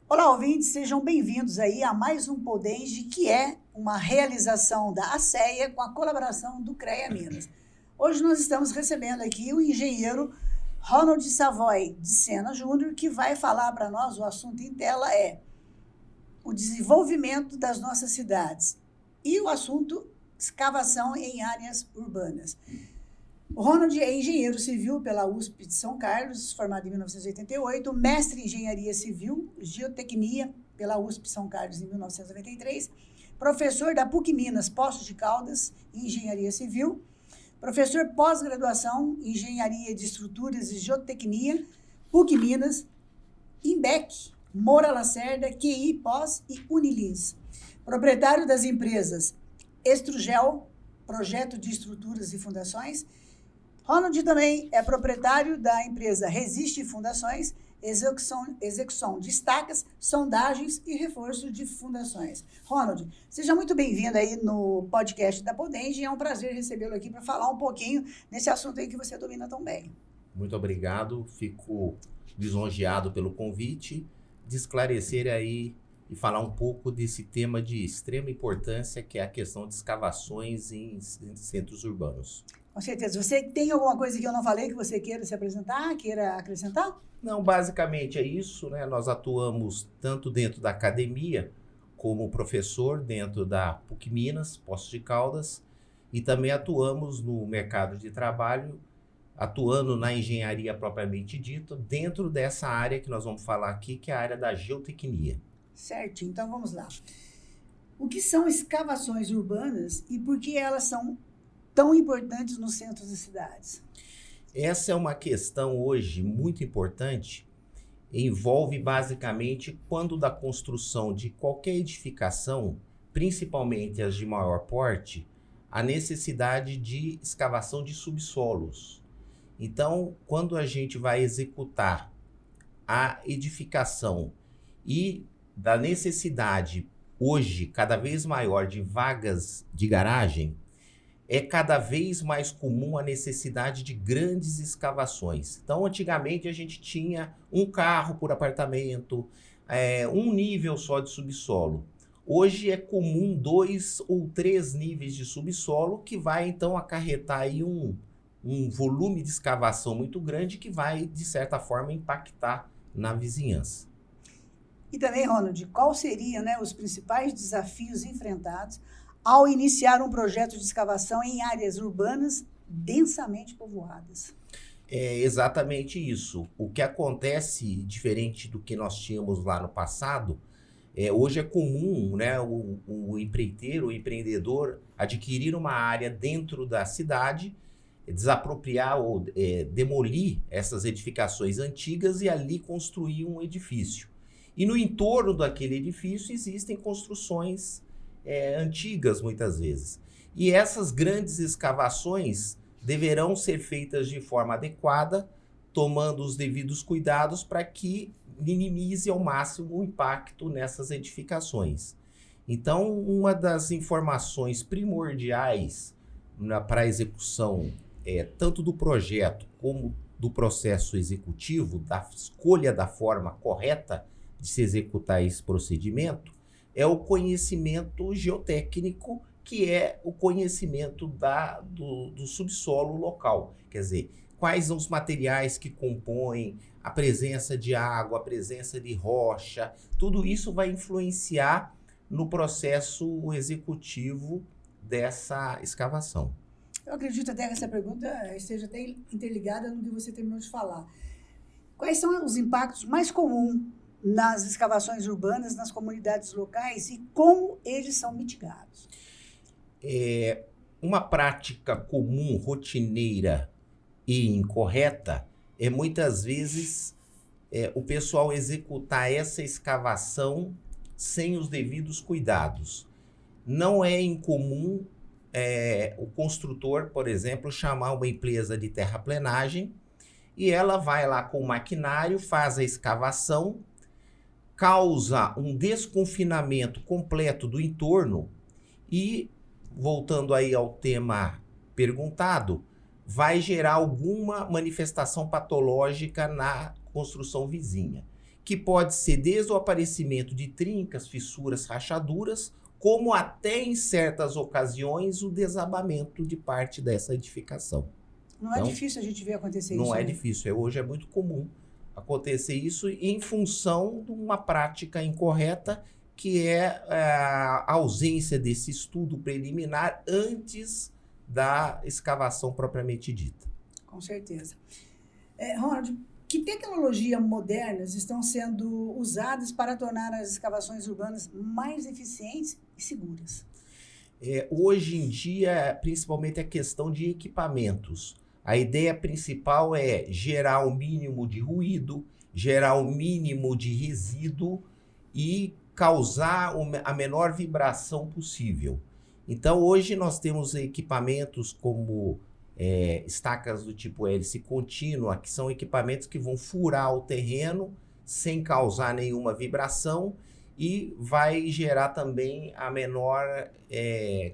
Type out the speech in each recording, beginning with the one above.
Olá, ouvintes, sejam bem-vindos aí a mais um Podenge, que é uma realização da ACEA com a colaboração do CREA Minas. Hoje nós estamos recebendo aqui o engenheiro Ronald Savoy de Sena Júnior, que vai falar para nós, o assunto em tela é o desenvolvimento das nossas cidades e o assunto escavação em áreas urbanas. O Ronald é engenheiro civil pela USP de São Carlos, formado em 1988, mestre em engenharia civil, geotecnia pela USP São Carlos em 1993, professor da PUC Minas, Poços de Caldas, em engenharia civil, professor pós-graduação em engenharia de estruturas e geotecnia, PUC Minas, IMBEC, Moura Lacerda, QI Pós e Unilins. Proprietário das empresas Estrugel, projeto de estruturas e fundações. Ronald também é proprietário da empresa Resiste Fundações, execução de estacas, sondagens e reforço de fundações. Ronald, seja muito bem-vindo aí no podcast da Podenge, é um prazer recebê-lo aqui para falar um pouquinho nesse assunto aí que você domina tão bem. Muito obrigado, fico lisonjeado pelo convite de esclarecer aí e falar um pouco desse tema de extrema importância, que é a questão de escavações em centros urbanos. Com certeza. Você tem alguma coisa que eu não falei que você queira se apresentar, queira acrescentar? Não, basicamente é isso, né? Nós atuamos tanto dentro da academia, como professor dentro da PUC Minas, Poços de Caldas, e também atuamos no mercado de trabalho, atuando na engenharia propriamente dita, dentro dessa área que nós vamos falar aqui, que é a área da geotecnia. Certo, então vamos lá. O que são escavações urbanas e por que elas são tão importantes nos centros das cidades? Essa é uma questão hoje muito importante, envolve basicamente quando da construção de qualquer edificação, principalmente as de maior porte, a necessidade de escavação de subsolos. Então, quando a gente vai executar a edificação e da necessidade hoje cada vez maior de vagas de garagem, é cada vez mais comum a necessidade de grandes escavações. Então, antigamente a gente tinha um carro por apartamento, um nível só de subsolo. Hoje é comum 2 ou 3 níveis de subsolo, que vai então acarretar aí um volume de escavação muito grande que vai, de certa forma, impactar na vizinhança. E também, Ronald, quais seriam, os principais desafios enfrentados ao iniciar um projeto de escavação em áreas urbanas densamente povoadas? É exatamente isso. O que acontece, diferente do que nós tínhamos lá no passado, hoje é comum, né, o empreiteiro, o empreendedor, adquirir uma área dentro da cidade, desapropriar ou demolir essas edificações antigas e ali construir um edifício. E no entorno daquele edifício existem construções antigas, muitas vezes. E essas grandes escavações deverão ser feitas de forma adequada, tomando os devidos cuidados para que minimize ao máximo o impacto nessas edificações. Então, uma das informações primordiais para a execução tanto do projeto como do processo executivo, da escolha da forma correta de se executar esse procedimento, é o conhecimento geotécnico, que é o conhecimento do subsolo local. Quer dizer, quais são os materiais que compõem, a presença de água, a presença de rocha, tudo isso vai influenciar no processo executivo dessa escavação. Eu acredito até que essa pergunta esteja até interligada no que você terminou de falar. Quais são os impactos mais comuns nas escavações urbanas, nas comunidades locais e como eles são mitigados? Uma prática comum, rotineira e incorreta é muitas vezes o pessoal executar essa escavação sem os devidos cuidados. Não é incomum o construtor, por exemplo, chamar uma empresa de terraplenagem e ela vai lá com o maquinário, faz a escavação, causa um desconfinamento completo do entorno e, voltando aí ao tema perguntado, vai gerar alguma manifestação patológica na construção vizinha. que pode ser desde o aparecimento de trincas, fissuras, rachaduras, como até em certas ocasiões o desabamento de parte dessa edificação. Não é difícil a gente ver acontecer isso. Não é né? difícil, hoje é muito comum acontecer isso em função de uma prática incorreta, que é a ausência desse estudo preliminar antes da escavação propriamente dita. Com certeza. Ronald, que tecnologias modernas estão sendo usadas para tornar as escavações urbanas mais eficientes e seguras? Hoje em dia, principalmente a questão de equipamentos. A ideia principal é gerar o mínimo de ruído, gerar o mínimo de resíduo e causar a menor vibração possível. Então, hoje nós temos equipamentos como estacas do tipo hélice contínua, que são equipamentos que vão furar o terreno sem causar nenhuma vibração e vai gerar também a menor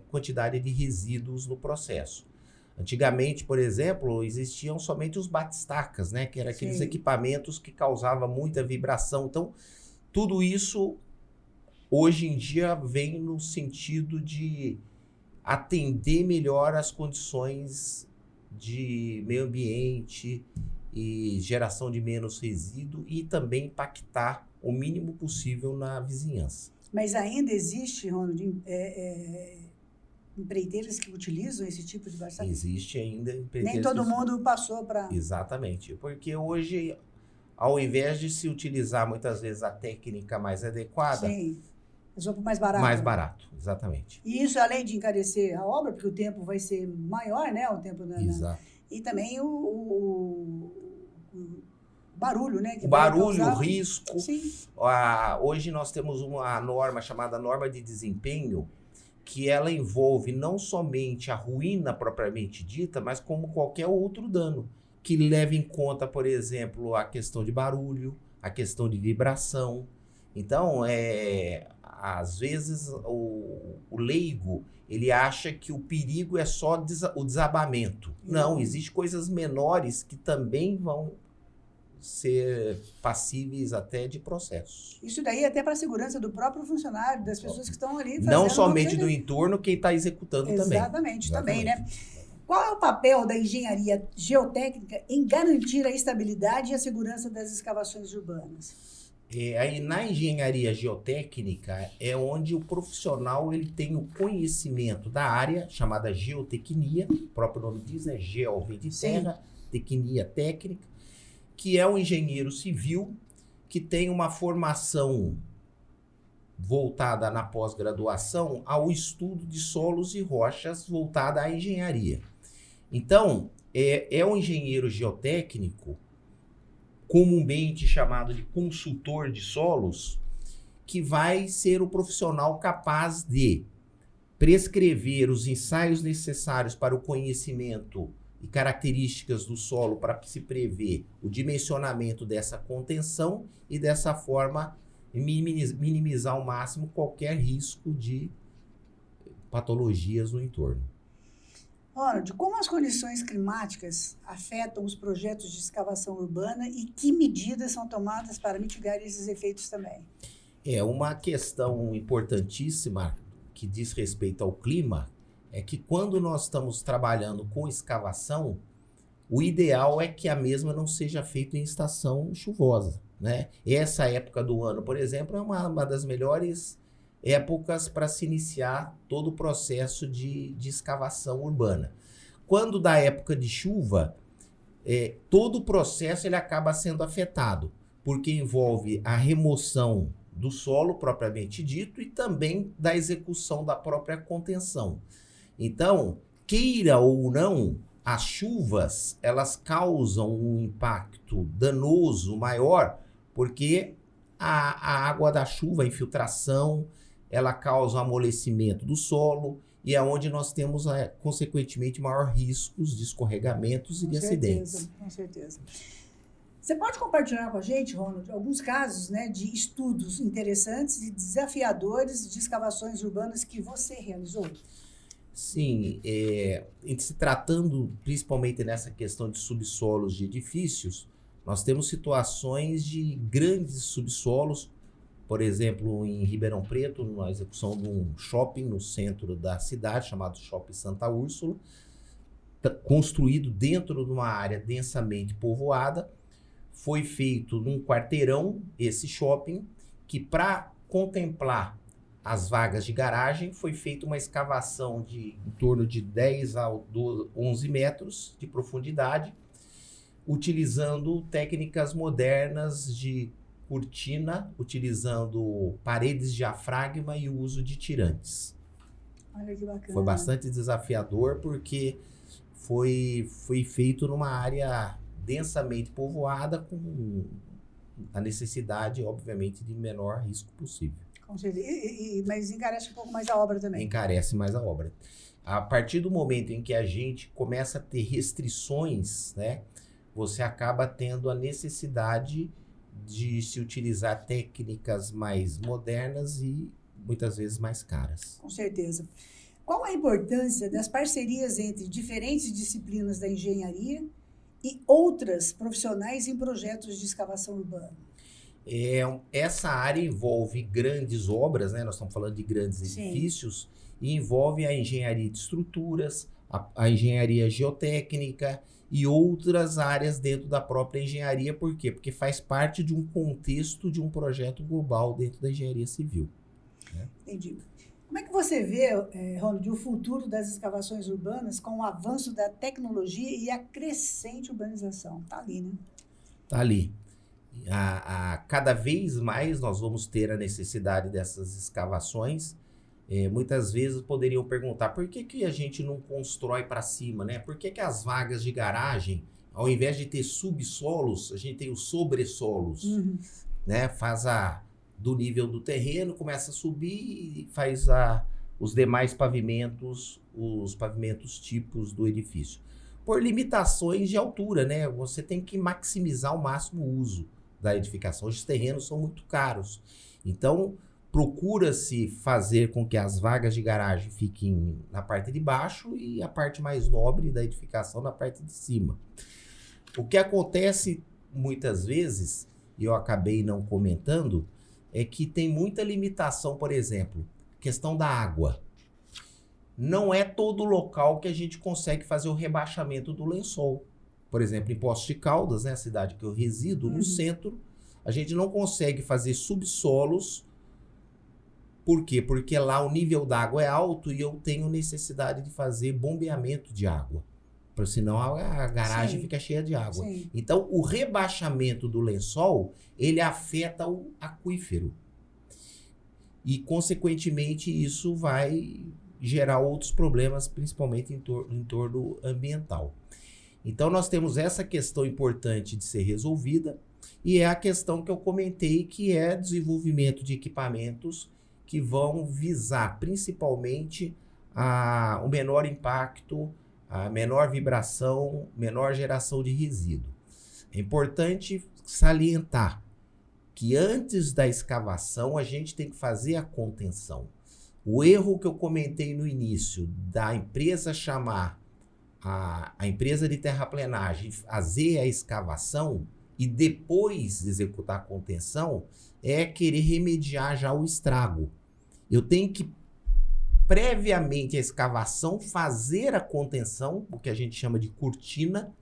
quantidade de resíduos no processo. Antigamente, por exemplo, existiam somente os batistacas, né? Que eram aqueles equipamentos que causavam muita vibração. Então, tudo isso, hoje em dia, vem no sentido de atender melhor as condições de meio ambiente e geração de menos resíduo e também impactar o mínimo possível na vizinhança. Mas ainda existe, Ronald, empreiteiras que utilizam esse tipo de batistaca? Existe ainda empreiteiras. Nem todo mundo passou para... Exatamente, porque hoje, ao invés de se utilizar muitas vezes a técnica mais adequada... Sim, eles vão para mais barato. Mais barato, exatamente. E isso, além de encarecer a obra, porque o tempo vai ser maior, né? O tempo Exato. E também o barulho, né? Que o barulho, causar... o risco. Sim. Hoje nós temos uma norma chamada norma de desempenho, que ela envolve não somente a ruína propriamente dita, mas como qualquer outro dano, que leva em conta, por exemplo, a questão de barulho, a questão de vibração. Então, às vezes, o leigo, ele acha que o perigo é só o desabamento. Não, existem coisas menores que também vão ser passíveis até de processos. Isso daí até para a segurança do próprio funcionário, das pessoas que estão ali fazendo... Não somente do entorno, quem está executando também. Exatamente, também, né? Qual é o papel da engenharia geotécnica em garantir a estabilidade e a segurança das escavações urbanas? Na engenharia geotécnica é onde o profissional ele tem o conhecimento da área, chamada geotecnia, o próprio nome diz, né? Geo vem de terra, tecnia técnica, que é um engenheiro civil que tem uma formação voltada na pós-graduação ao estudo de solos e rochas voltada à engenharia. Então, é um engenheiro geotécnico, comumente chamado de consultor de solos, que vai ser o profissional capaz de prescrever os ensaios necessários para o conhecimento e características do solo para se prever o dimensionamento dessa contenção e dessa forma minimizar ao máximo qualquer risco de patologias no entorno. Ronald, como as condições climáticas afetam os projetos de escavação urbana e que medidas são tomadas para mitigar esses efeitos também? Uma questão importantíssima que diz respeito ao clima é que quando nós estamos trabalhando com escavação, o ideal é que a mesma não seja feita em estação chuvosa, né? Essa época do ano, por exemplo, é uma das melhores épocas para se iniciar todo o processo de escavação urbana. Quando da época de chuva, todo o processo ele acaba sendo afetado, porque envolve a remoção do solo propriamente dito e também da execução da própria contenção. Então, queira ou não, as chuvas, elas causam um impacto danoso maior, porque a água da chuva, a infiltração, ela causa o amolecimento do solo e é onde nós temos, consequentemente, maior riscos de escorregamentos e de acidentes. Com certeza. Você pode compartilhar com a gente, Ronald, alguns casos, né, de estudos interessantes e desafiadores de escavações urbanas que você realizou? Sim, se tratando principalmente nessa questão de subsolos de edifícios, Nós temos situações de grandes subsolos, por exemplo, em Ribeirão Preto, na execução de um shopping no centro da cidade, chamado Shopping Santa Úrsula, construído dentro de uma área densamente povoada. Foi feito num quarteirão esse shopping, que para contemplar as vagas de garagem, foi feita uma escavação de em torno de 10 a 11 metros de profundidade, utilizando técnicas modernas de cortina, utilizando paredes de diafragma e o uso de tirantes. Olha que bacana. Foi bastante desafiador porque foi feito numa área densamente povoada, com a necessidade, obviamente, de menor risco possível. Com certeza. Mas encarece um pouco mais a obra também. Encarece mais a obra. A partir do momento em que a gente começa a ter restrições, né, você acaba tendo a necessidade de se utilizar técnicas mais modernas e muitas vezes mais caras. Com certeza. Qual a importância das parcerias entre diferentes disciplinas da engenharia e outras profissionais em projetos de escavação urbana? Essa área envolve grandes obras, né? Nós estamos falando de grandes edifícios, e envolve a engenharia de estruturas, a engenharia geotécnica e outras áreas dentro da própria engenharia. Por quê? Porque faz parte de um contexto de um projeto global dentro da engenharia civil. Né? Entendi. Como é que você vê, Ronald, o futuro das escavações urbanas com o avanço da tecnologia e a crescente urbanização? Está ali, né? Está ali. Cada vez mais nós vamos ter a necessidade dessas escavações. Muitas vezes poderiam perguntar por que a gente não constrói para cima, né? Por que as vagas de garagem, ao invés de ter subsolos, a gente tem os sobressolos, né? Faz do nível do terreno, começa a subir e faz os demais pavimentos, os pavimentos tipos do edifício. Por limitações de altura, né? Você tem que maximizar ao máximo o uso da edificação. Os terrenos são muito caros. Então, procura-se fazer com que as vagas de garagem fiquem na parte de baixo e a parte mais nobre da edificação na parte de cima. O que acontece muitas vezes, e eu acabei não comentando, é que tem muita limitação, por exemplo, questão da água. Não é todo local que a gente consegue fazer o rebaixamento do lençol. Por exemplo, em Poços de Caldas, né, a cidade que eu resido, no centro, a gente não consegue fazer subsolos. Por quê? Porque lá o nível da água é alto e eu tenho necessidade de fazer bombeamento de água. Porque senão a garagem fica cheia de água. Sim. Então, o rebaixamento do lençol, ele afeta o aquífero. E, consequentemente, isso vai gerar outros problemas, principalmente em torno ambiental. Então, nós temos essa questão importante de ser resolvida, e é a questão que eu comentei, que é desenvolvimento de equipamentos que vão visar principalmente o menor impacto, a menor vibração, menor geração de resíduo. É importante salientar que antes da escavação a gente tem que fazer a contenção. O erro que eu comentei no início da empresa chamar a empresa de terraplenagem, fazer a escavação e depois executar a contenção, é querer remediar já o estrago. Eu tenho que, previamente à escavação, fazer a contenção, o que a gente chama de cortina,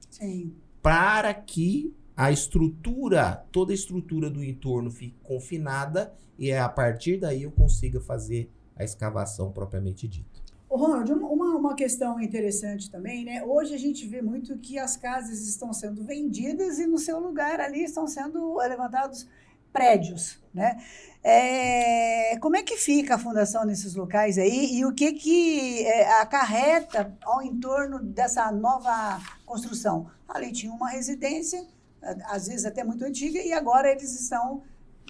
para que a estrutura, toda a estrutura do entorno fique confinada e a partir daí eu consiga fazer a escavação propriamente dita. Ô Ronald, uma questão interessante também, né? Hoje a gente vê muito que as casas estão sendo vendidas e no seu lugar ali estão sendo levantados prédios, né? Como é que fica a fundação nesses locais aí e o que acarreta ao entorno dessa nova construção? Ali tinha uma residência, às vezes até muito antiga, e agora eles estão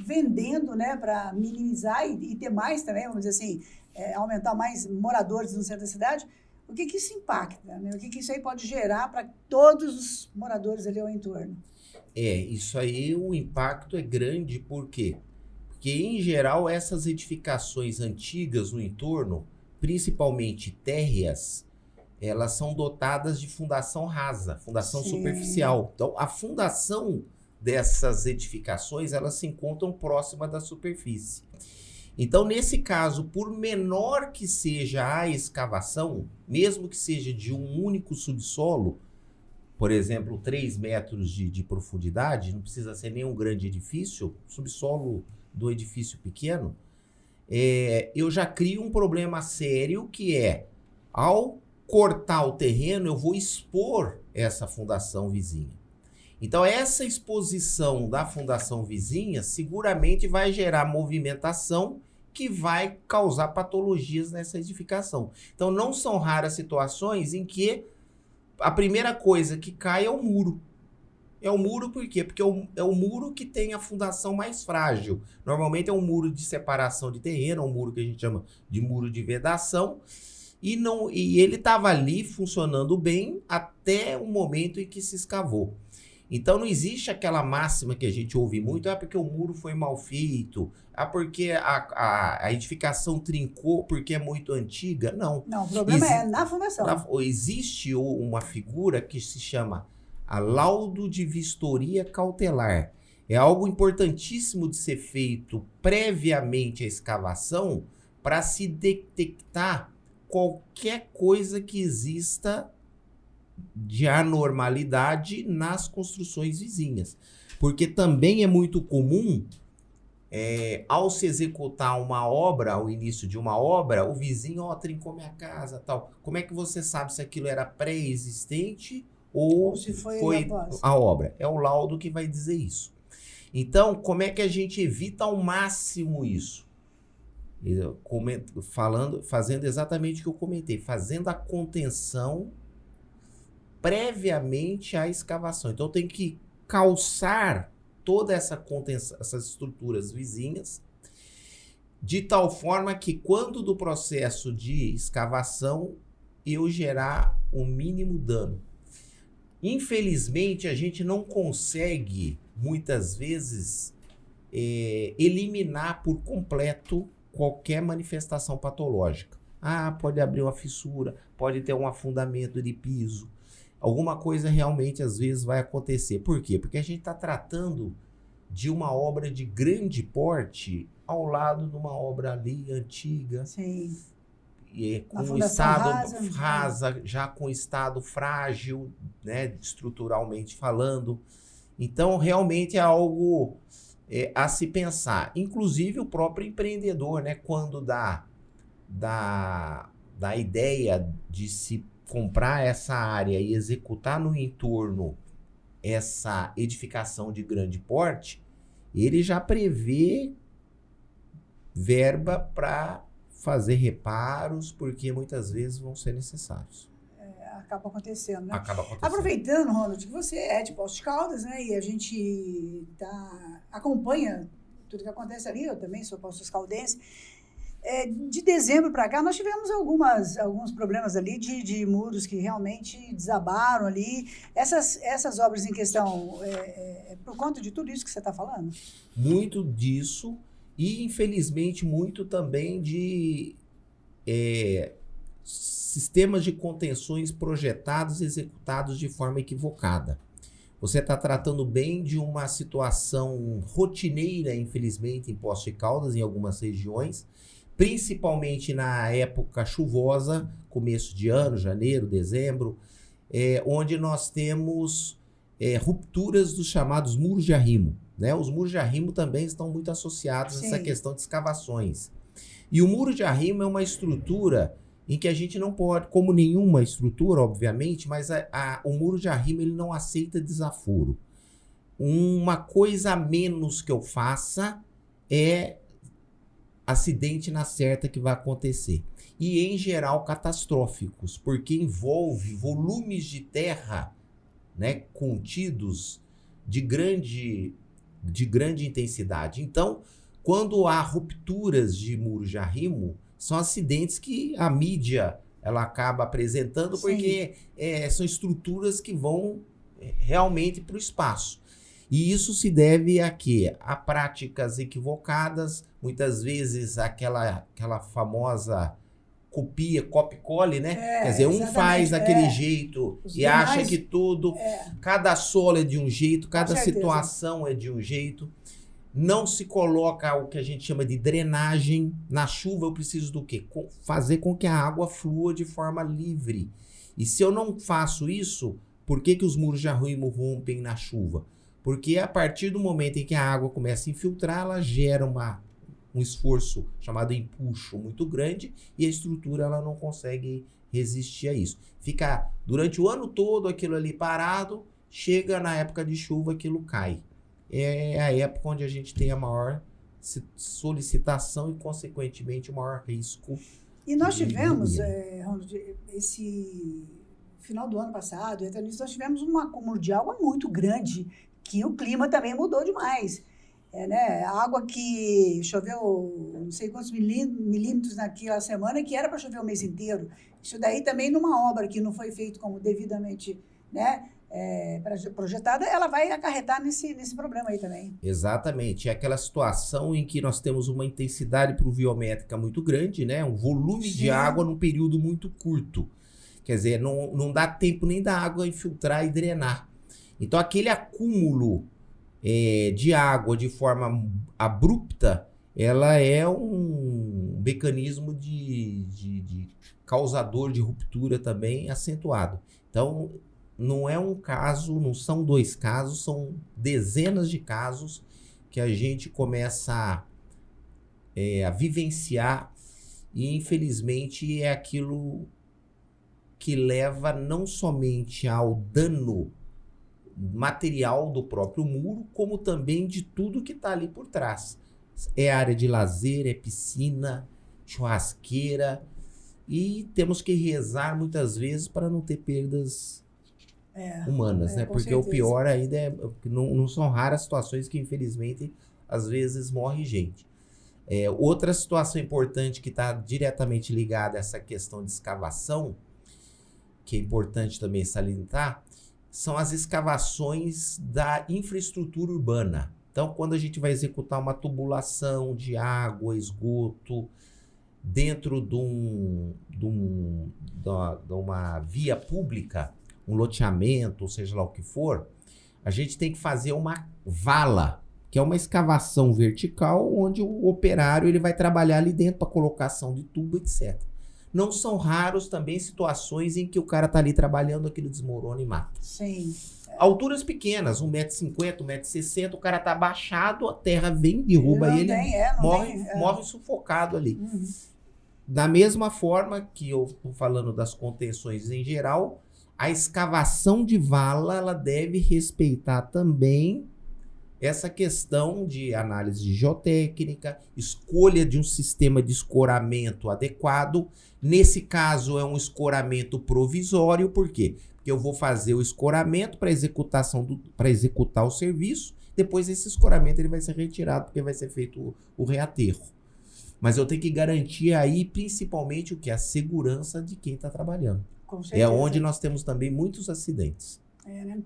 vendendo, né, para minimizar e ter mais também, vamos dizer assim, aumentar mais moradores no centro da cidade. O que isso impacta, né? O que isso aí pode gerar para todos os moradores ali ao entorno? Isso aí, o impacto é grande, por quê? Porque, em geral, essas edificações antigas no entorno, principalmente térreas, elas são dotadas de fundação rasa, fundação superficial. Então, a fundação dessas edificações, elas se encontram próximas da superfície. Então, nesse caso, por menor que seja a escavação, mesmo que seja de um único subsolo, por exemplo, 3 metros de profundidade, não precisa ser nenhum grande edifício, subsolo do edifício pequeno, eu já crio um problema sério que é, ao cortar o terreno, eu vou expor essa fundação vizinha. Então, essa exposição da fundação vizinha seguramente vai gerar movimentação que vai causar patologias nessa edificação. Então, não são raras situações em que a primeira coisa que cai é o muro. É o muro por quê? Porque é o muro que tem a fundação mais frágil. Normalmente é um muro de separação de terreno, é um muro que a gente chama de muro de vedação. E ele estava ali funcionando bem até o momento em que se escavou. Então não existe aquela máxima que a gente ouve muito, porque o muro foi mal feito, porque a edificação trincou porque é muito antiga. Não. Não, o problema é na fundação. Existe uma figura que se chama a laudo de vistoria cautelar. É algo importantíssimo de ser feito previamente à escavação para se detectar qualquer coisa que exista de anormalidade nas construções vizinhas. Porque também é muito comum, ao se executar uma obra, ao início de uma obra, o vizinho, trincou minha casa, tal. Como é que você sabe se aquilo era pré-existente ou se foi a obra? É o laudo que vai dizer isso. Então, como é que a gente evita ao máximo isso? Fazendo exatamente o que eu comentei, fazendo a contenção previamente à escavação. Então, tem que calçar toda essa contenção, essas estruturas vizinhas, de tal forma que quando do processo de escavação eu gerar o mínimo dano. Infelizmente, a gente não consegue, muitas vezes, eliminar por completo qualquer manifestação patológica. Pode abrir uma fissura, pode ter um afundamento de piso. Alguma coisa realmente, às vezes, vai acontecer. Por quê? Porque a gente está tratando de uma obra de grande porte ao lado de uma obra ali antiga. Sim. Com estado rasa, já com estado frágil, né, estruturalmente falando. Então, realmente é algo a se pensar. Inclusive, o próprio empreendedor, né, quando dá ideia de se comprar essa área e executar no entorno essa edificação de grande porte, ele já prevê verba para fazer reparos, porque muitas vezes vão ser necessários. Acaba acontecendo, né? Acaba acontecendo. Aproveitando, Ronald, que você é de Poços de Caldas, né? E a gente acompanha tudo que acontece ali, eu também sou Poços Caldense. De dezembro para cá, nós tivemos alguns problemas ali de muros que realmente desabaram ali. Essas obras em questão, por conta de tudo isso que você está falando? Muito disso e, infelizmente, muito também de sistemas de contenções projetados e executados de forma equivocada. Você está tratando bem de uma situação rotineira, infelizmente, em Poços de Caldas, em algumas regiões, principalmente na época chuvosa, começo de ano, janeiro, dezembro, onde nós temos rupturas dos chamados muros de arrimo. Né? Os muros de arrimo também estão muito associados a essa questão de escavações. E o muro de arrimo é uma estrutura em que a gente não pode, como nenhuma estrutura, obviamente, mas o muro de arrimo ele não aceita desaforo. Uma coisa a menos que eu faça é acidente na certa que vai acontecer. E, em geral, catastróficos, porque envolve volumes de terra, né, contidos de grande intensidade. Então, quando há rupturas de muros de arrimo, são acidentes que a mídia ela acaba apresentando. Sim. Porque são estruturas que vão realmente para o espaço. E isso se deve a quê? A práticas equivocadas, muitas vezes aquela famosa copia, copia e cole, né? Quer dizer, um faz exatamente, daquele jeito Os e acha demais- que cada solo é de um jeito, cada certeza. situação é de um jeito. Não se coloca o que a gente chama de drenagem. Na chuva eu preciso do quê? Fazer com que a água flua de forma livre. E se eu não faço isso, por que os muros de arruimo rompem na chuva? Porque a partir do momento em que a água começa a infiltrar, ela gera um esforço chamado empuxo muito grande e a estrutura ela não consegue resistir a isso. Fica durante o ano todo aquilo ali parado, chega na época de chuva, aquilo cai. É a época onde a gente tem a maior solicitação e, consequentemente, o maior risco. E nós tivemos, de Ronald, esse final do ano passado, até nisso, nós tivemos um acúmulo de água muito grande, que o clima também mudou demais. Né? A água que choveu não sei quantos milímetros naquela semana, que era para chover o mês inteiro. Isso daí também, numa obra que não foi feita como devidamente, né, projetada, ela vai acarretar nesse problema aí também. Exatamente. É aquela situação em que nós temos uma intensidade pluviométrica muito grande, né? Um volume de água num período muito curto. Quer dizer, não dá tempo nem da água infiltrar e drenar. Então, aquele acúmulo de água de forma abrupta, ela é um mecanismo de causador de ruptura também acentuado. Então, não é um caso, não são 2 casos, são dezenas de casos que a gente começa a vivenciar e, infelizmente, é aquilo que leva não somente ao dano material do próprio muro, como também de tudo que está ali por trás. É área de lazer, é piscina, churrasqueira, e temos que rezar muitas vezes para não ter perdas humanas, né? Porque certeza. o pior ainda não são raras situações que, infelizmente, às vezes morre gente. Outra situação importante que está diretamente ligada a essa questão de escavação, que é importante também salientar, são as escavações da infraestrutura urbana. Então, quando a gente vai executar uma tubulação de água, esgoto, dentro de uma via pública, um loteamento, ou seja lá o que for, a gente tem que fazer uma vala, que é uma escavação vertical, onde o operário ele vai trabalhar ali dentro para colocação de tubo, etc. Não são raros também situações em que o cara está ali trabalhando, aquilo desmorona e mata. Sim. Alturas pequenas, 1,50 m, 1,60 m, o cara tá abaixado, a terra vem, derruba ele, morre sufocado ali. Uhum. Da mesma forma que eu estou falando das contenções em geral, a escavação de vala ela deve respeitar também essa questão de análise geotécnica, escolha de um sistema de escoramento adequado. Nesse caso, é um escoramento provisório, por quê? Porque eu vou fazer o escoramento para executar o serviço, depois esse escoramento ele vai ser retirado, porque vai ser feito o reaterro. Mas eu tenho que garantir aí, principalmente, o que? A segurança de quem está trabalhando. Com certeza. É onde nós temos também muitos acidentes. Né?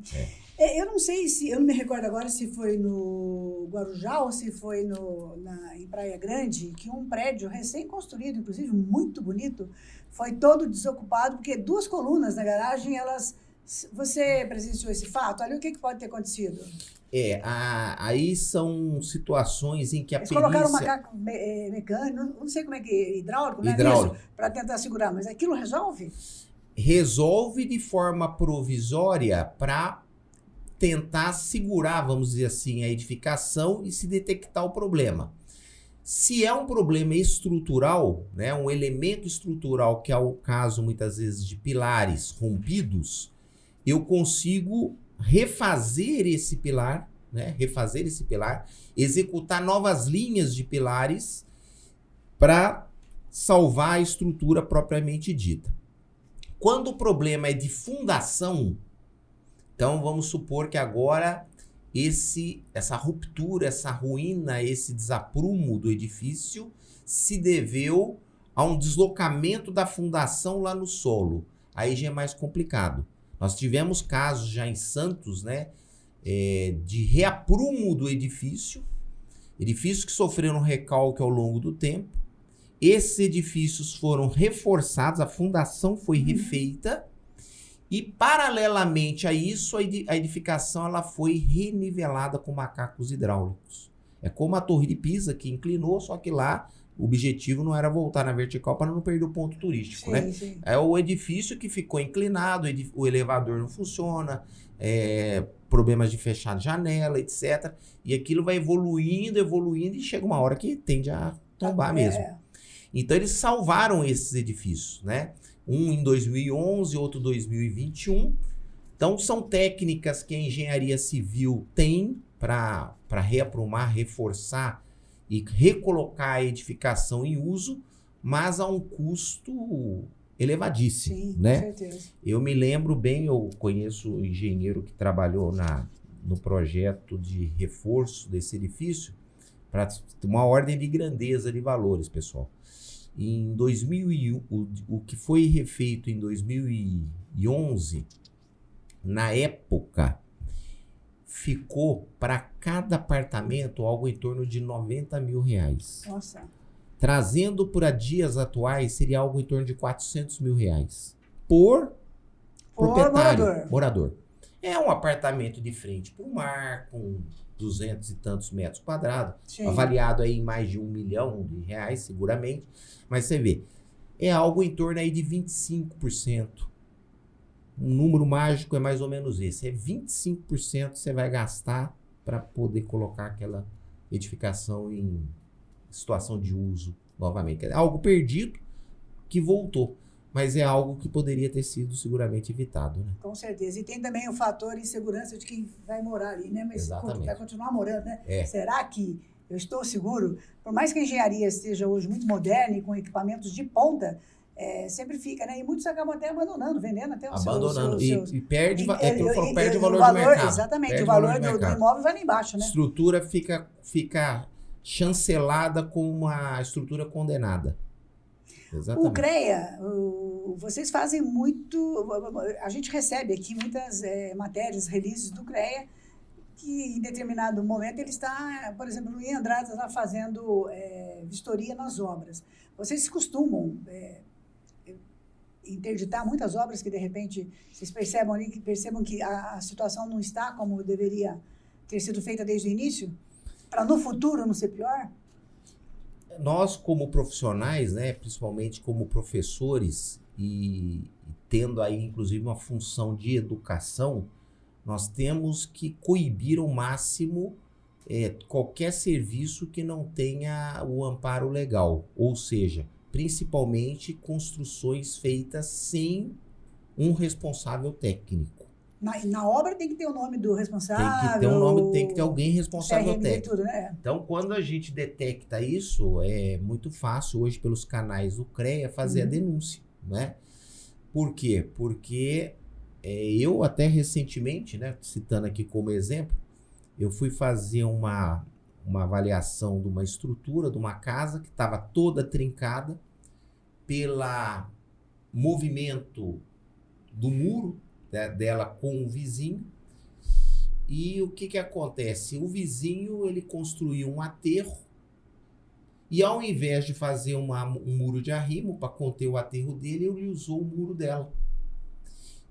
Eu não sei eu não me recordo agora se foi no Guarujá ou se foi em Praia Grande, que um prédio recém-construído, inclusive muito bonito, foi todo desocupado, porque 2 colunas na garagem, você presenciou esse fato? Olha o que pode ter acontecido. Aí são situações em que a Eles perícia... colocaram um macaco mecânico, não sei como é que hidráulico, né? Hidráulico. Para tentar segurar, mas aquilo resolve? Resolve de forma provisória para tentar segurar, vamos dizer assim, a edificação e se detectar o problema. Se é um problema estrutural, né, um elemento estrutural, que é o caso muitas vezes de pilares rompidos, eu consigo refazer esse pilar, executar novas linhas de pilares para salvar a estrutura propriamente dita. Quando o problema é de fundação, então vamos supor que agora essa ruptura, essa ruína, esse desaprumo do edifício se deveu a um deslocamento da fundação lá no solo. Aí já é mais complicado. Nós tivemos casos já em Santos, né, de reaprumo do edifícios que sofreram recalque ao longo do tempo. Esses edifícios foram reforçados, a fundação foi refeita e, paralelamente a isso, a edificação ela foi renivelada com macacos hidráulicos. É como a Torre de Pisa, que inclinou, só que lá o objetivo não era voltar na vertical para não perder o ponto turístico, né? Sim. É o edifício que ficou inclinado, o elevador não funciona, problemas de fechar janela, etc. E aquilo vai evoluindo e chega uma hora que tende a tombar mesmo. Então, eles salvaram esses edifícios, né? Um em 2011, outro em 2021. Então, são técnicas que a engenharia civil tem para reaprumar, reforçar e recolocar a edificação em uso, mas a um custo elevadíssimo, Sim, né? Com certeza. Eu me lembro bem, eu conheço um engenheiro que trabalhou no projeto de reforço desse edifício, para uma ordem de grandeza de valores, pessoal. Em 2001, o que foi refeito em 2011, na época, ficou para cada apartamento algo em torno de R$90 mil. Nossa. Trazendo para dias atuais, seria algo em torno de R$400 mil por proprietário, morador. É um apartamento de frente para o mar, com 200 e tantos metros quadrados, avaliado aí em mais de R$1 milhão, seguramente. Mas você vê, é algo em torno aí de 25%. Um número mágico é mais ou menos esse. É 25% que você vai gastar para poder colocar aquela edificação em situação de uso novamente. É algo perdido que voltou. Mas é algo que poderia ter sido seguramente evitado, né? Com certeza. E tem também o fator insegurança de quem vai morar ali, né? Mas exatamente. Vai continuar morando, né? É. Será que eu estou seguro? Por mais que a engenharia esteja hoje muito moderna e com equipamentos de ponta, sempre fica, né? E muitos acabam até abandonando, vendendo até o abandonando. seus... E perde, perde o valor de mercado. Exatamente. Perde o valor do imóvel vai lá embaixo, né? A estrutura fica chancelada com uma estrutura condenada. Exatamente. O CREA, vocês fazem muito... A gente recebe aqui muitas matérias, releases do CREA, que em determinado momento ele está, por exemplo, em Andrade, está fazendo vistoria nas obras. Vocês costumam interditar muitas obras que, de repente, vocês percebam que a situação não está como deveria ter sido feita desde o início? Para no futuro não ser pior? Nós, como profissionais, né, principalmente como professores e tendo aí, inclusive, uma função de educação, nós temos que coibir ao máximo qualquer serviço que não tenha o amparo legal, ou seja, principalmente construções feitas sem um responsável técnico. Na obra tem que ter o nome do responsável. Tem que ter um nome, tem que ter alguém responsável técnico. Tudo, né? Então, quando a gente detecta isso, é muito fácil hoje pelos canais do CREA fazer a denúncia, né? Por quê? Porque eu até recentemente, né, citando aqui como exemplo, eu fui fazer uma avaliação de uma estrutura, de uma casa que estava toda trincada pelo movimento do muro dela com o vizinho. E o que acontece? O vizinho, ele construiu um aterro e, ao invés de fazer um muro de arrimo para conter o aterro dele, ele usou o muro dela.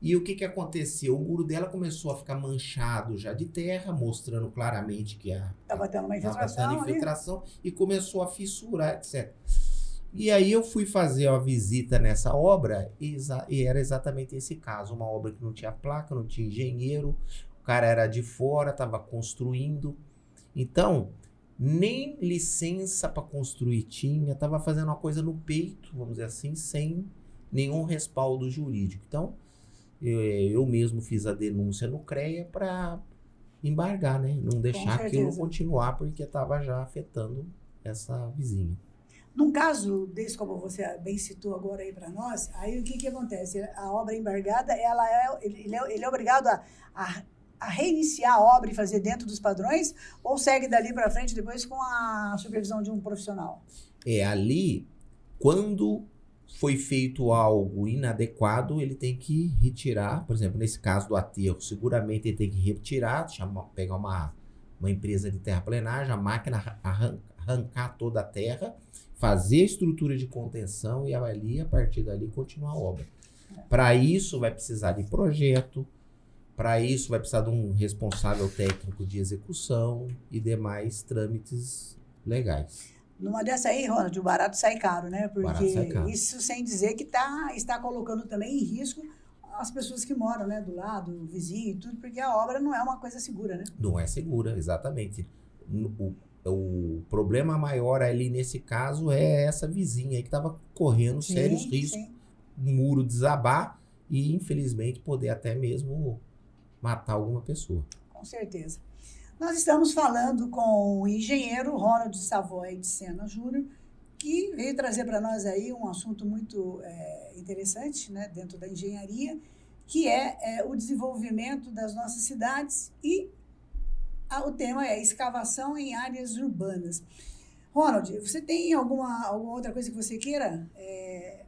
E o que aconteceu? O muro dela começou a ficar manchado já de terra, mostrando claramente que estava tendo uma infiltração, e começou a fissurar, etc. E aí eu fui fazer uma visita nessa obra e era exatamente esse caso. Uma obra que não tinha placa, não tinha engenheiro, o cara era de fora, estava construindo. Então, nem licença para construir tinha, estava fazendo uma coisa no peito, vamos dizer assim, sem nenhum respaldo jurídico. Então, eu mesmo fiz a denúncia no CREA para embargar, né? Não deixar aquilo continuar, porque estava já afetando essa vizinha. Num caso desse, como você bem citou agora aí para nós, aí o que acontece? A obra embargada, ele é obrigado a reiniciar a obra e fazer dentro dos padrões, ou segue dali para frente depois com a supervisão de um profissional? Ali, quando foi feito algo inadequado, ele tem que retirar. Por exemplo, nesse caso do aterro, seguramente ele tem que retirar, pegar uma empresa de terraplenagem, a máquina arrancar toda a terra, fazer a estrutura de contenção e ali, a partir dali, continuar a obra. Para isso, vai precisar de projeto, para isso, vai precisar de um responsável técnico de execução e demais trâmites legais. Numa dessa aí, Ronald, o barato sai caro, né? Porque Sai caro. isso sem dizer que está colocando também em risco as pessoas que moram, né, do lado, o vizinho e tudo, porque a obra não é uma coisa segura, né? Não é segura, exatamente. O problema maior ali nesse caso é essa vizinha aí que estava correndo sérios riscos, o muro desabar e, infelizmente, poder até mesmo matar alguma pessoa. Com certeza. Nós estamos falando com o engenheiro Ronald Savoy de Sena Júnior, que veio trazer para nós aí um assunto muito interessante, né, dentro da engenharia, que é o desenvolvimento das nossas cidades e o tema é escavação em áreas urbanas. Ronald, você tem alguma outra coisa que você queira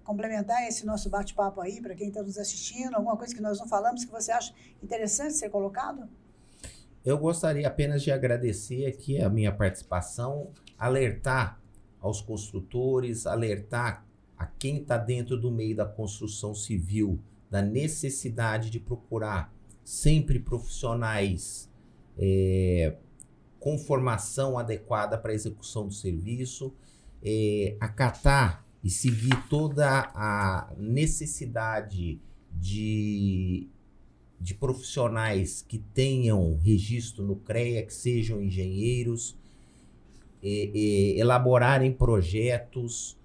complementar esse nosso bate-papo aí, para quem está nos assistindo, alguma coisa que nós não falamos que você acha interessante ser colocado? Eu gostaria apenas de agradecer aqui a minha participação, alertar aos construtores, alertar a quem está dentro do meio da construção civil da necessidade de procurar sempre profissionais com formação adequada para a execução do serviço, acatar e seguir toda a necessidade de profissionais que tenham registro no CREA, que sejam engenheiros, elaborarem projetos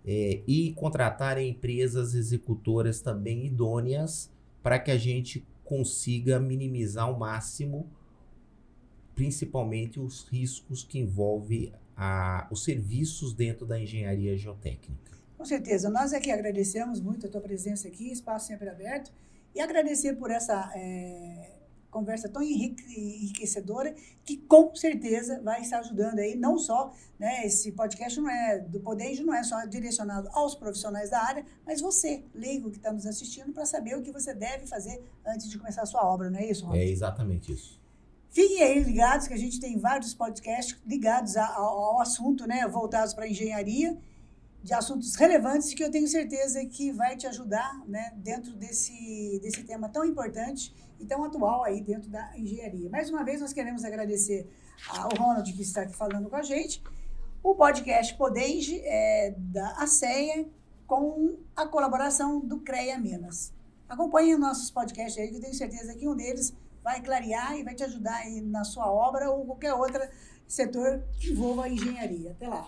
e contratarem empresas executoras também idôneas para que a gente consiga minimizar ao máximo, principalmente os riscos que envolvem os serviços dentro da engenharia geotécnica. Com certeza. Nós aqui agradecemos muito a tua presença aqui, espaço sempre aberto, e agradecer por essa conversa tão enriquecedora, que com certeza vai estar ajudando aí, não só, né, esse podcast do Podenge não é só direcionado aos profissionais da área, mas você, leigo que está nos assistindo, para saber o que você deve fazer antes de começar a sua obra, não é isso, Ronald? É exatamente isso. Fiquem aí ligados, que a gente tem vários podcasts ligados ao assunto, né, voltados para a engenharia, de assuntos relevantes, que eu tenho certeza que vai te ajudar, né, dentro desse tema tão importante e tão atual aí dentro da engenharia. Mais uma vez, nós queremos agradecer ao Ronald, que está aqui falando com a gente. O podcast Podenge é da ACEA, com a colaboração do CREA Minas. Acompanhem nossos podcasts aí, que eu tenho certeza que um deles vai clarear e vai te ajudar aí na sua obra ou qualquer outro setor que envolva a engenharia. Até lá.